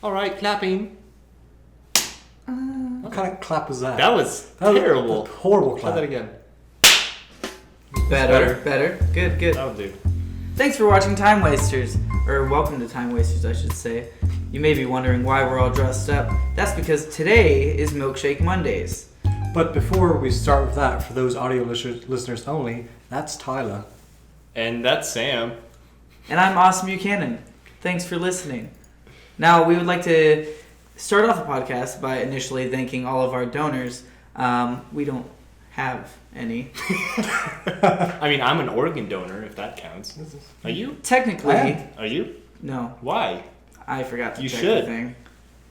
All right, clapping. What kind of clap was that? That was terrible. Horrible clap. Try that again. Better. Good. That'll do. Thanks for watching Time Wasters, or welcome to Time Wasters, I should say. You may be wondering why we're all dressed up. That's because today is Milkshake Mondays. But before we start with that, for those audio listeners only, that's Tyler. And that's Sam. And I'm Austin Buchanan. Thanks for listening. Now, we would like to start off the podcast by initially thanking all of our donors. We don't have any. I mean, I'm an organ donor, if that counts. Are you? Technically... Are you? No. Why? I forgot to You check should. the thing.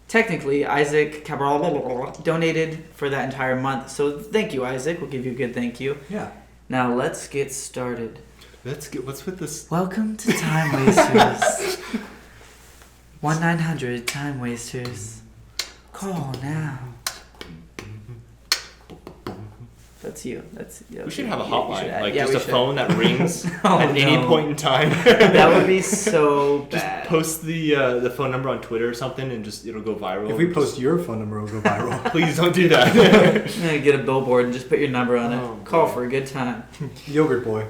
Technically, Isaac Cabral donated for that entire month. So thank you, Isaac. We'll give you a good thank you. Yeah. Now, let's get started. What's with this? Welcome to Time Wasters. 1-900 Time Wasters. Call now. That's you. We should have a hotline, we just a should. phone that rings Oh, at any no. point in time. That would be so Just bad. post the phone number on Twitter or something, and it'll go viral. If we post your phone number, it'll go viral. Please don't do that. I'm gonna get a billboard and just put your number on it. Oh, Call God. for a good time. Yogurt boy.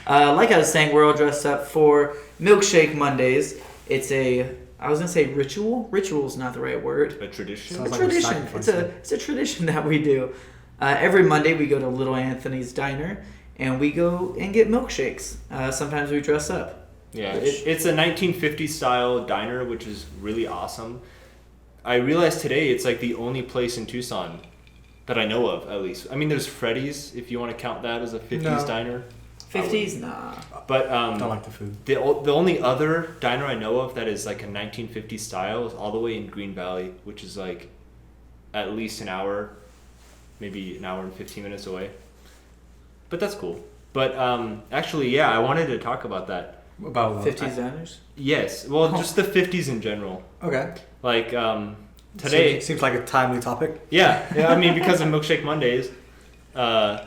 Like I was saying, we're all dressed up for Milkshake Mondays. It's I was gonna say ritual. Ritual's not the right word. A tradition. Sounds A like we're tradition. sacrificing. It's a tradition that we do. Every Monday we go to Little Anthony's Diner and we go and get milkshakes. Sometimes we dress up. Yeah, it's a 1950s style diner, which is really awesome. I realized today it's like the only place in Tucson that I know of, at least. I mean, there's Freddy's, if you want to count that as a 50s diner. 50s? Nah. But Don't like the food. the only other diner I know of that is like a 1950s style is all the way in Green Valley, which is like at least an hour, maybe an hour and 15 minutes away. But that's cool. But actually, yeah, I wanted to talk about that. About what? 50s diners? Yes, well, just the 50s in general. Okay. Like today, Seems like a timely topic. yeah. I mean, because of Milkshake Mondays, I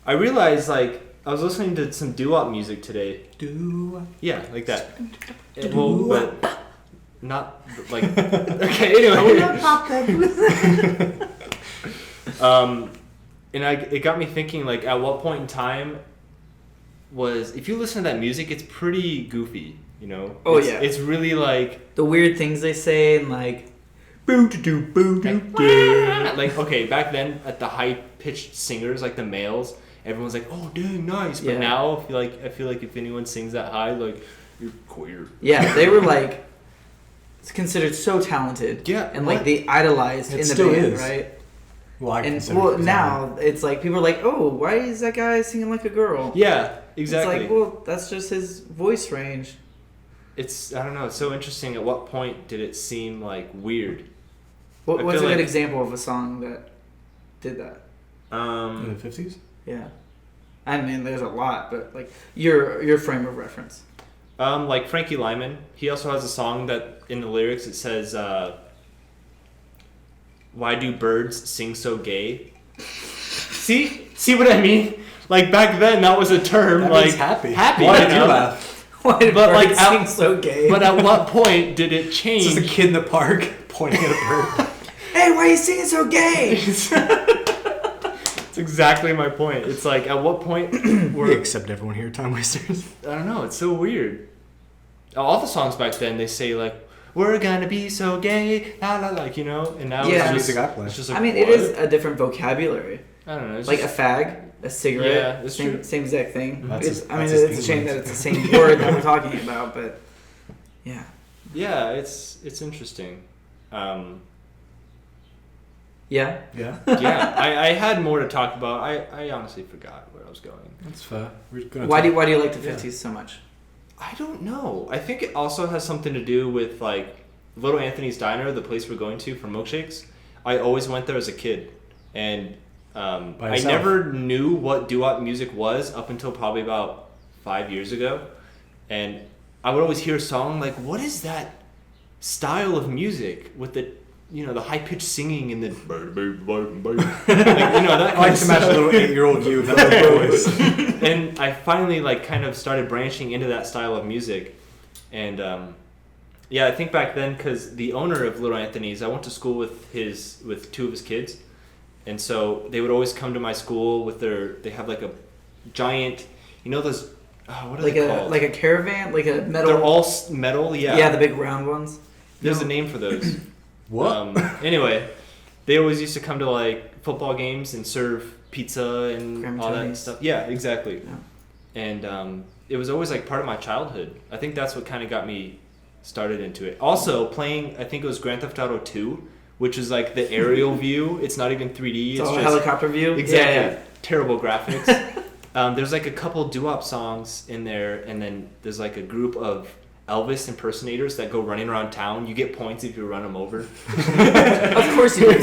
realized like I was listening to some doo-wop music today. Yeah, like that. Well, but not like. Okay, anyway. And it got me thinking, like, at what point in time if you listen to that music, it's pretty goofy, you know? Oh, It's- yeah. It's really like... The weird things they say and like... Like, okay, back then, at the high-pitched singers, like the males, everyone's like, oh, dang, nice. But Yeah. now, I feel like if anyone sings that high, like, you're queer. Yeah, they were like... It's considered so talented. Yeah, And like what? they idolized It in the still band, is. right? Well, I And consider well, it now it's like people are like, oh, why is that guy singing like a girl? Yeah, exactly. It's like, well, that's just his voice range. I don't know, it's so interesting. At what point did it seem, like, weird? I What's a feel good like- example of a song that did that? in the 50s? Yeah. I mean, there's a lot, but like your frame of reference. Like Frankie Lyman, he also has a song that in the lyrics it says, "Why do birds sing so gay?" See what I mean? Like back then, that was a term. That like means happy. Happy. Why you did you know? laugh? Why did But, like, birds sing so gay? But at what point did it change? It's just a kid in the park pointing at a bird. Hey, why are you singing so gay? It's exactly my point. It's like at what point We accept everyone here, time wasters. I don't know. It's so weird. All the songs back then, they say like, "We're gonna be so gay," la la, like, you know. And now Yeah. it's Music just, I play. it's just like, I mean, it what? is a different vocabulary. I don't know. It's Like just, a fag, a cigarette, Yeah, it's true. same exact thing. That's It's, his- I mean, that's his it's a shame English. that it's the same word that we're talking about, but yeah. yeah, it's interesting. Yeah. Yeah. Yeah, I had more to talk about. I honestly forgot where I was going. That's fair. We're gonna Why talk- do you like the Yeah. 50s so much? I don't know. I think it also has something to do with like Little Anthony's Diner, the place we're going to for milkshakes. I always went there as a kid, and I yourself? never knew what doo-wop music was up until probably about 5 years ago. And I would always hear a song like, "What is that style of music with the the high pitched singing and the that I kind like of to imagine a stuff." little 8-year-old you with that little voice. And I finally kind of started branching into that style of music, and Yeah, I think back then, because the owner of Little Anthony's, I went to school with two of his kids, and so they would always come to my school with they have like a giant, those, what are Like they called? like a caravan, like a metal. They're all metal, yeah. Yeah, the big round ones. There's a name for those. What? Anyway, they always used to come to like football games and serve pizza and Graham all that Tony's. stuff. Yeah, exactly. Yeah. And it was always like part of my childhood. I think that's what kind of got me started into it. Also, playing, I think it was Grand Theft Auto 2, which is like the aerial view. It's not even 3D. It's It's all just helicopter view. exactly Yeah. terrible graphics. There's like a couple doo-wop songs in there, and then there's like a group of Elvis impersonators that go running around town. You get points if you run them over. Of course you do.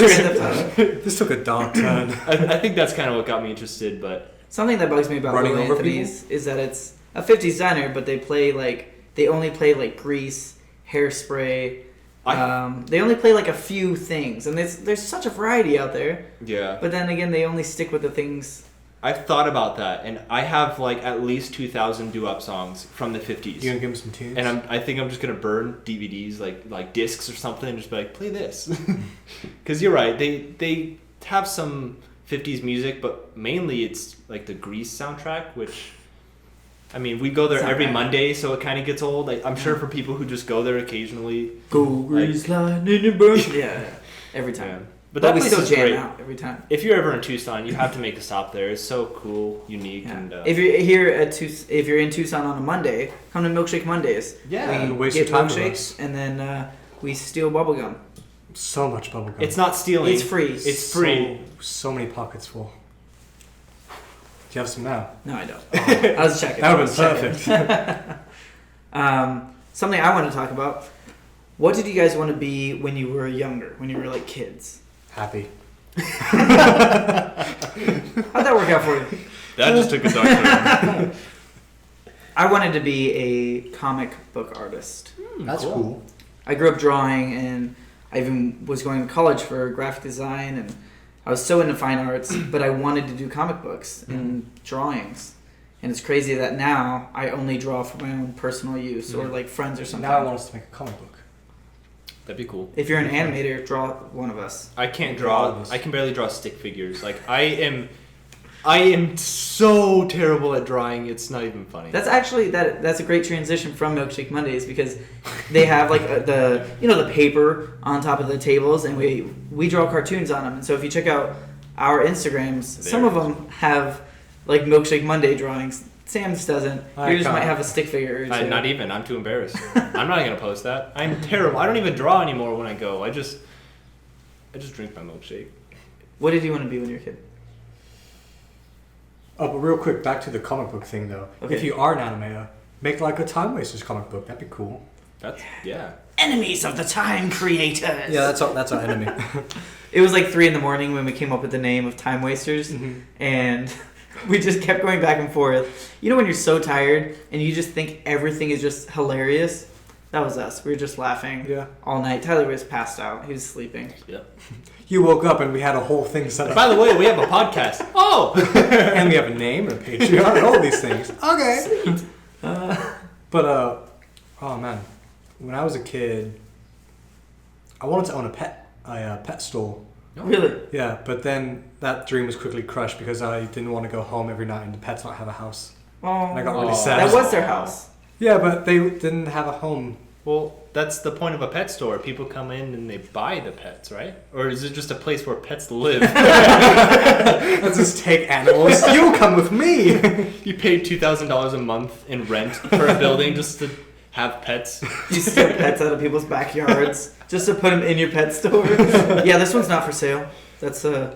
This took a dark turn. I think that's kind of what got me interested, but Something that bugs me about Running Little over Anthony's is that it's a 50s diner, but they only play like Grease, Hairspray. They only play like a few things, and there's such a variety out there. yeah. But then again, they only stick with the things. I've thought about that, and I have like at least 2,000 doo-wop songs from the 50s. You gonna give him some tunes? And I think I'm just gonna burn DVDs, like discs or something, and just be like, play this. Because you're right, they have some 50s music, but mainly it's like the Grease soundtrack, which, I mean, we go there It's not every bad. Monday, so it kind of gets old. Like, I'm sure for people who just go there occasionally. Go Grease line in your burn. Yeah, every time. Yeah. But But that we place still is jam great. out every time. If you're ever in Tucson, you have to make a stop there. It's so cool, unique, Yeah. and If you're here if you're in Tucson on a Monday, come to Milkshake Mondays. yeah, We waste get your time with milkshakes us. and then we steal bubblegum. So much bubblegum. it's not stealing. It's free. It's free. So many pockets full. Do you have some now? No, I don't. I was checking. That I would was have been checking. perfect. Something I want to talk about. What did you guys want to be when you were younger? When you were like kids? Happy. How'd that work out for you? That just took a dark turn. I wanted to be a comic book artist. That's cool. I grew up drawing, and I even was going to college for graphic design, and I was so into fine arts, but I wanted to do comic books and drawings. And it's crazy that now I only draw for my own personal use or like friends or something. Now I want us to make a comic book. That'd be cool. If you're an animator, draw one of us. I can't Draw draw. this. I can barely draw stick figures. Like I am so terrible at drawing. It's not even funny. That's actually that's a great transition from Milkshake Mondays because they have like the paper on top of the tables, and we draw cartoons on them. And so if you check out our Instagrams, some of them have like Milkshake Monday drawings. Sam's doesn't. I Yours can't. might have a stick figure or two. Not even. I'm too embarrassed. I'm not gonna post that. I'm terrible. I don't even draw anymore when I go. I just drink my milkshake. What did you want to be when you were a kid? Oh, but real quick, back to the comic book thing though. Okay. If you are an animator, make like a Time Wasters comic book. That'd be cool. That's yeah. Enemies of the Time Creators. Yeah, that's our enemy. It was like 3 a.m. when we came up with the name of Time Wasters, and we just kept going back and forth. You know when you're so tired and you just think everything is just hilarious? That was us. We were just laughing Yeah. all night. Tyler was passed out. He was sleeping. Yeah. You woke up and we had a whole thing set up. By the way, we have a podcast. Oh. And we have a name and a Patreon and all these things. Okay. But oh man, when I was a kid, I wanted to own a pet store. Really? Yeah, but then that dream was quickly crushed because I didn't want to go home every night and the pets not have a house. Oh, And I got really Oh. sad. that was their house. Yeah, but they didn't have a home. Well, that's the point of a pet store. People come in and they buy the pets, right? Or is it just a place where pets live? Let's just take animals. You'll come with me. You pay $2,000 a month in rent for a building just to have pets. You steal pets out of people's backyards just to put them in your pet store. Yeah, this one's not for sale. That's I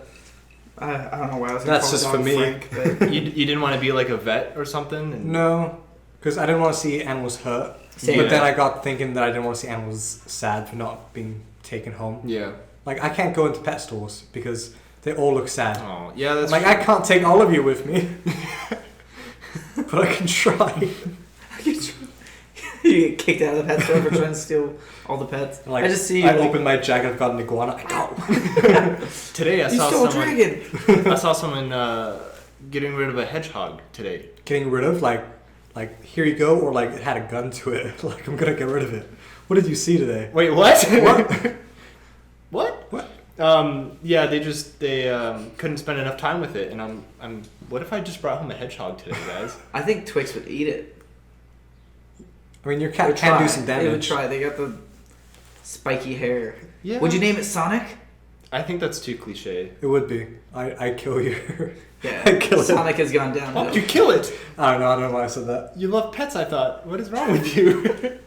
don't know why I was. That's call just the for dog me. Frank, but You didn't want to be like a vet or something? And No, because I didn't want to see animals hurt. Same. But then I got thinking that I didn't want to see animals sad for not being taken home. Yeah. Like I can't go into pet stores because they all look sad. Oh, yeah, that's Like I can't take all of you with me. But I can try. you get kicked out of the pet store for trying to steal all the pets. Like, I just see you. I like, open my jacket. I've got an iguana. I go. Today I you saw stole a someone. dragon. I saw someone getting rid of a hedgehog today. Getting rid of like here you go, or like it had a gun to it. Like I'm gonna get rid of it. What did you see today? Wait, what? What? What? Yeah, they couldn't spend enough time with it, and I'm. What if I just brought home a hedgehog today, guys? I think Twix would eat it. I mean, your cat can do some damage. They would try. They got the spiky hair. Yeah. Would you name it Sonic? I think that's too cliche. It would be. I'd kill you. Yeah. I'd kill it. Sonic has gone down. Why would you kill it? I don't know why I said that. You love pets, I thought. What is wrong with you?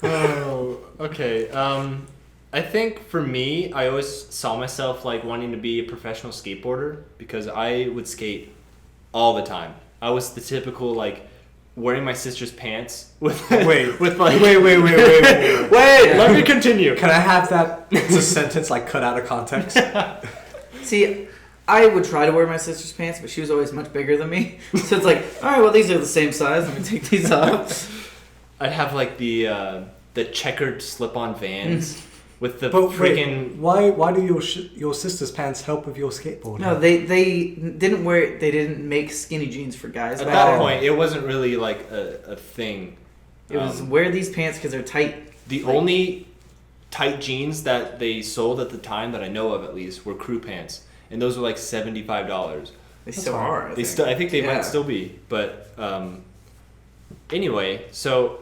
Oh, okay. I think for me, I always saw myself like wanting to be a professional skateboarder because I would skate all the time. I was the typical like wearing my sister's pants with Wait. with like Wait. Let me continue. Can I have that as a sentence like cut out of context? See, I would try to wear my sister's pants, but she was always much bigger than me. So it's like, all right, well, these are the same size. Let me take these off. I'd have like the checkered slip-on Vans with the But freaking. wait, why do your sister's pants help with your skateboarding? No, they didn't wear. They didn't make skinny jeans for guys. At back that then. point, it wasn't really like a thing. It was wear these pants because they're tight. The only tight jeans that they sold at the time that I know of, at least, were crew pants, and those were like $75. They still are. I think they Yeah. might still be, but anyway, so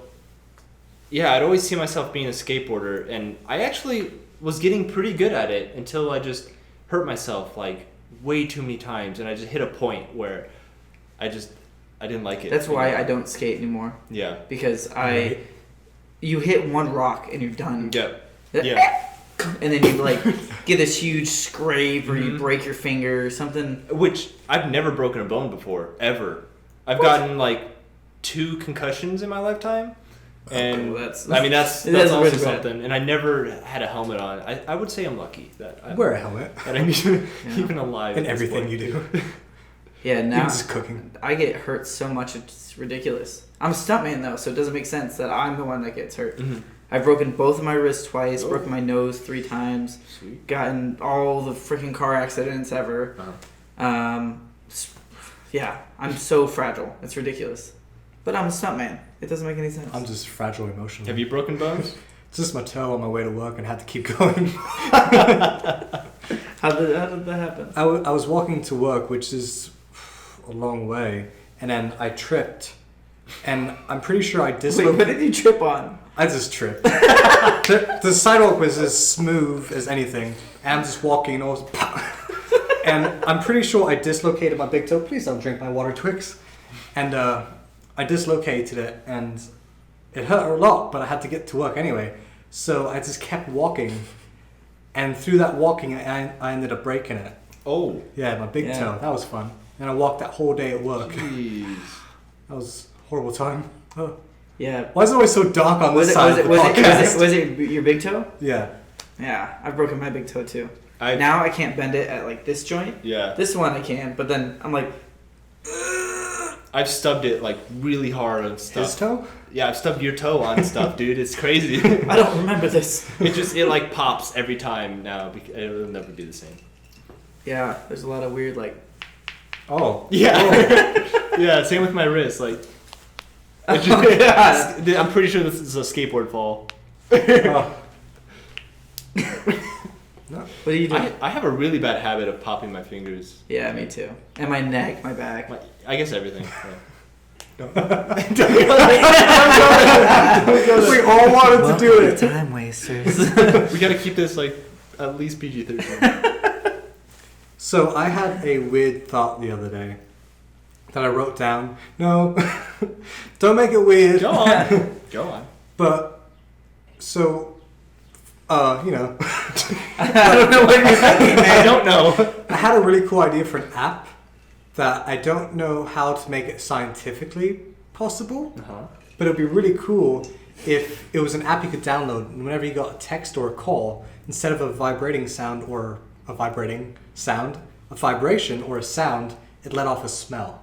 yeah, I'd always see myself being a skateboarder, and I actually was getting pretty good at it until I just hurt myself like way too many times, and I just hit a point where I didn't like it. That's why anymore. I don't skate anymore. Yeah. Because you hit one rock and you're done. Yeah. Yeah. And then you like get this huge scrape or you break your finger or something. Which I've never broken a bone before, ever. I've gotten like 2 concussions in my lifetime. And that's also really bad. something. And I never had a helmet on. I would say I'm lucky that Wear a helmet. that I'm even alive. In at this everything point. you do. Yeah, Even now just cooking. I get hurt so much it's ridiculous. I'm a stuntman though, so it doesn't make sense that I'm the one that gets hurt. Mhm. I've broken both of my wrists twice, Oh. broken my nose 3 times, Sweet. gotten all the freaking car accidents ever. Uh-huh. Yeah, I'm so fragile. It's ridiculous. But I'm a stuntman. It doesn't make any sense. I'm just fragile emotionally. Have you broken bones? Just my toe on my way to work and had to keep going. How did that happen? I was walking to work, which is a long way, and then I tripped, and I'm pretty sure I Wait, dislocated. what did you trip on? I just tripped. the sidewalk was as smooth as anything, and I'm just walking, and I was, and I'm pretty sure I dislocated my big toe. Please don't drink my water Twix. And I dislocated it, and it hurt a lot, but I had to get to work anyway. So I just kept walking, and through that walking, I ended up breaking it. Oh. Yeah, my big toe. That was fun. And I walked that whole day at work. Jeez. That was a horrible time. Oh. Yeah. Why is it always so dark on this side of the podcast? Was it your big toe? Yeah. Yeah, I've broken my big toe too. I've- Now I can't bend it at like this joint. Yeah. This one I can, but then I'm like, I've stubbed it like really hard on stuff. His toe? Yeah, I've stubbed your toe on stuff, dude. It's crazy. I don't remember this. it like pops every time now. It'll never be the same. Yeah, there's a lot of weird like. Oh. Yeah. Yeah, same with my wrist. Like, I'm pretty sure this is a skateboard fall. Oh. No. What do you do? I have a really bad habit of popping my fingers. Yeah, me too. And my neck, my back. I guess everything. We all wanted to do it. Time wasters. We gotta keep this like at least PG-13. So I had a weird thought the other day that I wrote down. No, don't make it weird. Go on. Go on. But, so, you know, I don't know what you're thinking, man. I don't know. I had a really cool idea for an app that I don't know how to make it scientifically possible, Uh-huh. but it would be really cool if it was an app you could download, and whenever you got a text or a call, instead of a vibrating sound or a vibrating sound, a vibration or a sound, it let off a smell.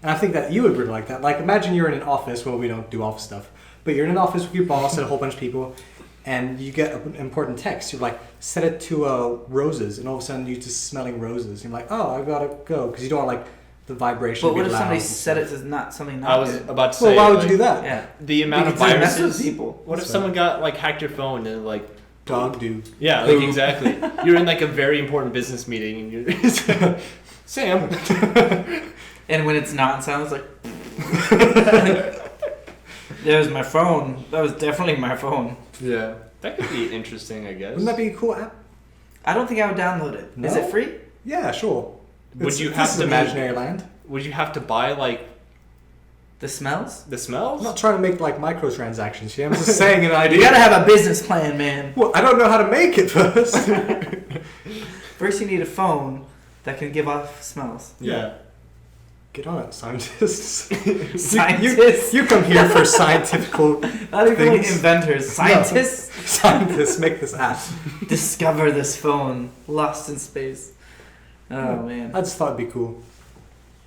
And I think that you would really like that. Like, imagine you're in an office. Well, we don't do office stuff, but you're in an office with your boss and a whole bunch of people, and you get an important text. You're like, set it to roses, and all of a sudden you're just smelling roses. You're like, oh, I gotta go, because you don't want like the vibration. But would what be if loud somebody and said stuff. it to not something I not was good? about to Well, say. why would like, you do that? Yeah. The amount of Because it messes with viruses. people. What if So- someone got like hacked your phone and like Dog do. yeah, like exactly. You're in like a very important business meeting and you're Sam. And when it's not in silence, like there's my phone. That was definitely my phone. Yeah, that could be interesting, I guess. Wouldn't that be a cool app? I don't think I would download it. Is No? it free? Yeah, sure. Would you this have is to imaginary land? Would you have to buy like The smells? the smells? I'm not trying to make like microtransactions here. I'm just saying an idea. You gotta have a business plan, man. Well, I don't know how to make it first. First, you need a phone that can give off smells. Yeah. Get on it, scientists. Scientists? You come here for scientific Not even like things. inventors. Scientists Scientists make this app. discover this phone lost in space. Oh man, I just thought it'd be cool.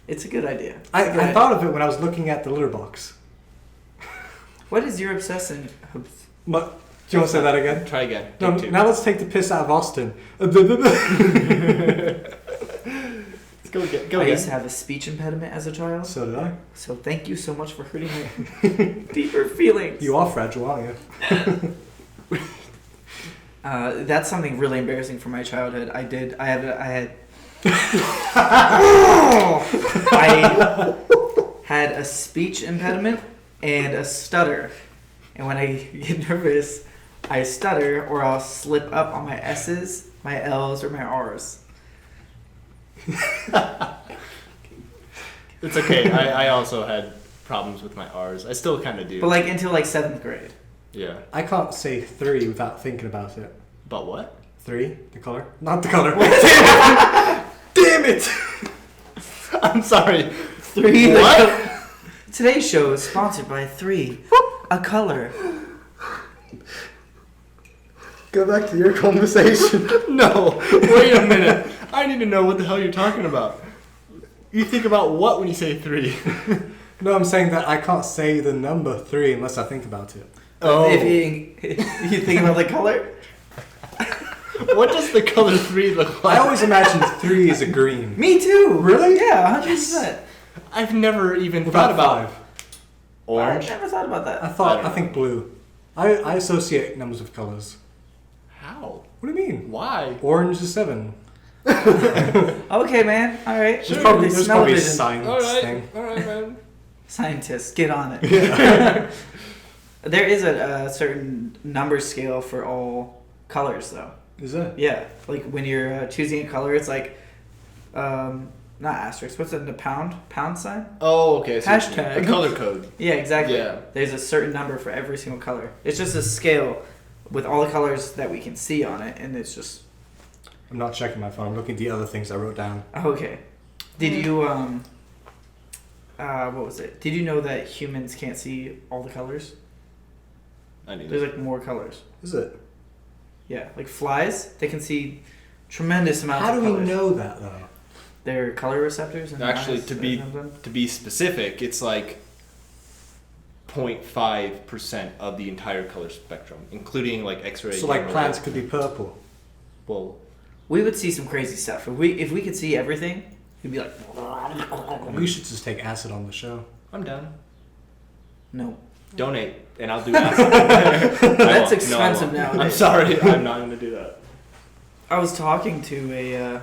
it's a good idea. I thought of it when I was looking at the litter box. What is your obsession? But, do you want to say that again? Try again. No, Take two. now let's take the piss out of Austin. Let's go again. Go I again. used to have a speech impediment as a child, So did I. so thank you so much for hurting my deeper feelings. You are fragile, aren't you? That's something really embarrassing from my childhood. I had a speech impediment and a stutter. And when I get nervous, I stutter or I'll slip up on my S's, my L's, or my R's. It's okay. I also had problems with my R's. I still kind of do. But like until like 7th grade. yeah. I can't say 3 without thinking about it. But what? 3? The color? Not the color. Damn it! I'm sorry. 3. What? Today's show is sponsored by 3, a color. Go back to your conversation. No. Wait a minute. I need to know what the hell you're talking about. You think about what when you say 3? No, I'm saying that I can't say the number 3 unless I think about it. Oh. If you think about the color? What does the color 3 look like? I always imagined 3 is a green. Me too. Really? Yeah, 100%. I've never even What thought about about 5? orange. I never thought about that. I think blue. I associate numbers with colors. How? What do you mean? Why? Orange is 7. Okay, man. All right. There's probably a Smell-o-vision. science thing. Alright, man. Scientists, get on it. There is a certain number scale for all colors, though. Is it? Yeah, like when you're choosing a color, it's like, not asterisk. What's it? The pound sign? Oh, okay. So Hashtag. a color code. Yeah, exactly. Yeah. There's a certain number for every single color. It's just a scale with all the colors that we can see on it, and it's just I'm not checking my phone. I'm looking at the other things I wrote down. okay. Did you what was it? Did you know that humans can't see all the colors? I knew There's that. like more colors. Is it? Yeah, like flies, they can see tremendous amounts How of do we colors. know that though? They're color receptors. In their Actually, eyes to or be something. to be specific, it's like 0.5% of the entire color spectrum, including like X-ray. So like gamma plants ray. could be purple. Well, We would see some crazy stuff if we could see everything. We'd be like, We should just take acid on the show. I'm down. no. Donate, and I'll do acid. That's I expensive won't. I'm nowadays. sorry, I'm not going to do that. I was talking to a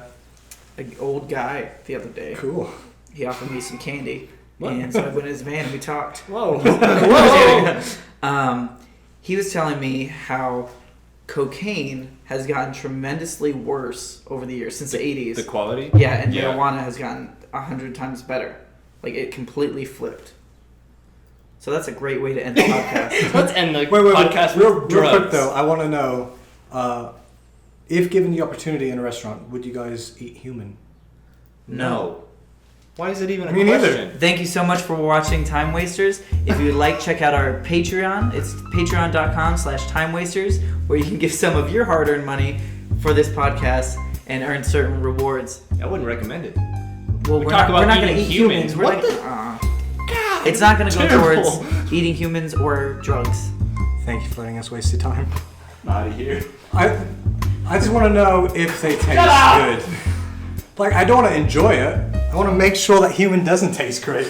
old guy the other day. Cool. He offered me some candy, What? and so I went in his van and we talked. Whoa. Whoa. He was telling me how cocaine has gotten tremendously worse over the years since the 80s. The quality? Yeah, and Yeah. marijuana has gotten 100 times better. Like it completely flipped. So that's a great way to end the podcast. Let's end the Wait, podcast real with drugs. quick though. I want to know, if given the opportunity in a restaurant, would you guys eat human? No. Why is it even a Me neither. question? Thank you so much for watching Time Wasters. If you would like, check out our Patreon. It's patreon.com/timewasters, where you can give some of your hard-earned money for this podcast and earn certain rewards. I wouldn't recommend it. Well, We we're talk not about going to eating eat humans. humans. We're What like, the- God, it's not going to go terrible. towards eating humans or drugs. Thank you for letting us waste your time. Out of here. I just want to know if they taste Shut up! good. Like, I don't want to enjoy it. I want to make sure that human doesn't taste great.